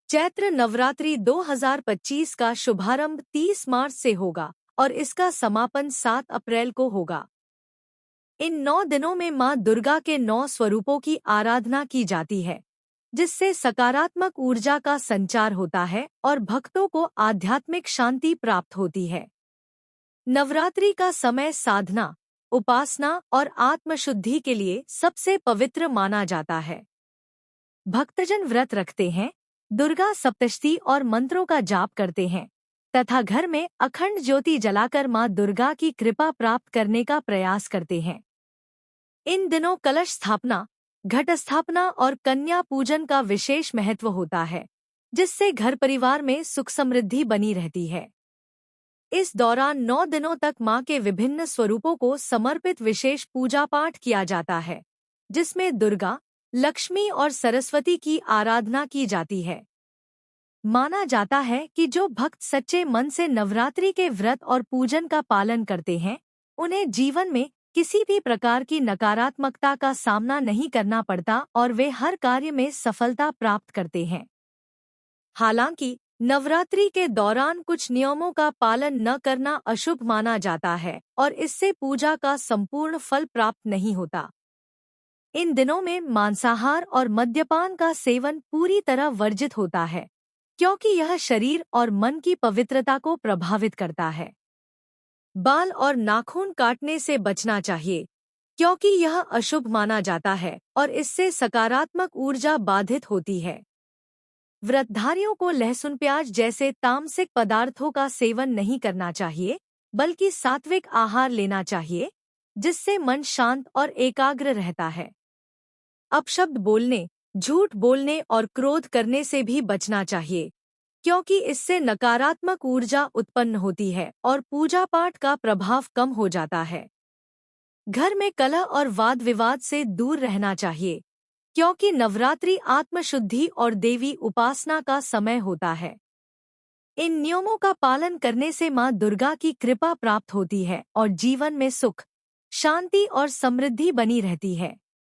चैत्र नवरात्रि 2025 का शुभारंभ 30 मार्च से होगा और इसका समापन 7 अप्रैल को होगा। इन 9 दिनों में मां दुर्गा के 9 स्वरूपों की आराधना की जाती है, जिससे सकारात्मक ऊर्जा का संचार होता है और भक्तों को आध्यात्मिक शांति प्राप्त होती है। नवरात्रि का समय साधना, उपासना और आत्मशुद्धि के लिए सबसे पवित्र माना जाता है। भक्तजन व्रत रखते हैं, दुर्गा सप्तशती और मंत्रों का जाप करते हैं तथा घर में अखंड ज्योति जलाकर मां दुर्गा की कृपा प्राप्त करने का प्रयास करते हैं। इन दिनों कलश स्थापना, घट स्थापना और कन्या पूजन का विशेष महत्व होता है, जिससे घर परिवार में सुख समृद्धि बनी रहती है। इस दौरान 9 दिनों तक मां के विभिन्न स्वरूपों को समर्पित विशेष पूजा पाठ किया जाता है, जिसमें दुर्गा, लक्ष्मी और सरस्वती की आराधना की जाती है। माना जाता है कि जो भक्त सच्चे मन से नवरात्रि के व्रत और पूजन का पालन करते हैं, उन्हें जीवन में किसी भी प्रकार की नकारात्मकता का सामना नहीं करना पड़ता और वे हर कार्य में सफलता प्राप्त करते हैं। हालांकि नवरात्रि के दौरान कुछ नियमों का पालन न करना अशुभ माना जाता है और इससे पूजा का संपूर्ण फल प्राप्त नहीं होता। इन दिनों में मांसाहार और मद्यपान का सेवन पूरी तरह वर्जित होता है, क्योंकि यह शरीर और मन की पवित्रता को प्रभावित करता है। बाल और नाखून काटने से बचना चाहिए, क्योंकि यह अशुभ माना जाता है और इससे सकारात्मक ऊर्जा बाधित होती है। व्रतधारियों को लहसुन प्याज जैसे तामसिक पदार्थों का सेवन नहीं करना चाहिए, बल्कि सात्विक आहार लेना चाहिए, जिससे मन शांत और एकाग्र रहता है। अपशब्द बोलने, झूठ बोलने और क्रोध करने से भी बचना चाहिए, क्योंकि इससे नकारात्मक ऊर्जा उत्पन्न होती है और पूजा पाठ का प्रभाव कम हो जाता है। घर में कलह और वाद विवाद से दूर रहना चाहिए, क्योंकि नवरात्रि आत्मशुद्धि और देवी उपासना का समय होता है। इन नियमों का पालन करने से मां दुर्गा की कृपा प्राप्त होती है और जीवन में सुख, शांति और समृद्धि बनी रहती है।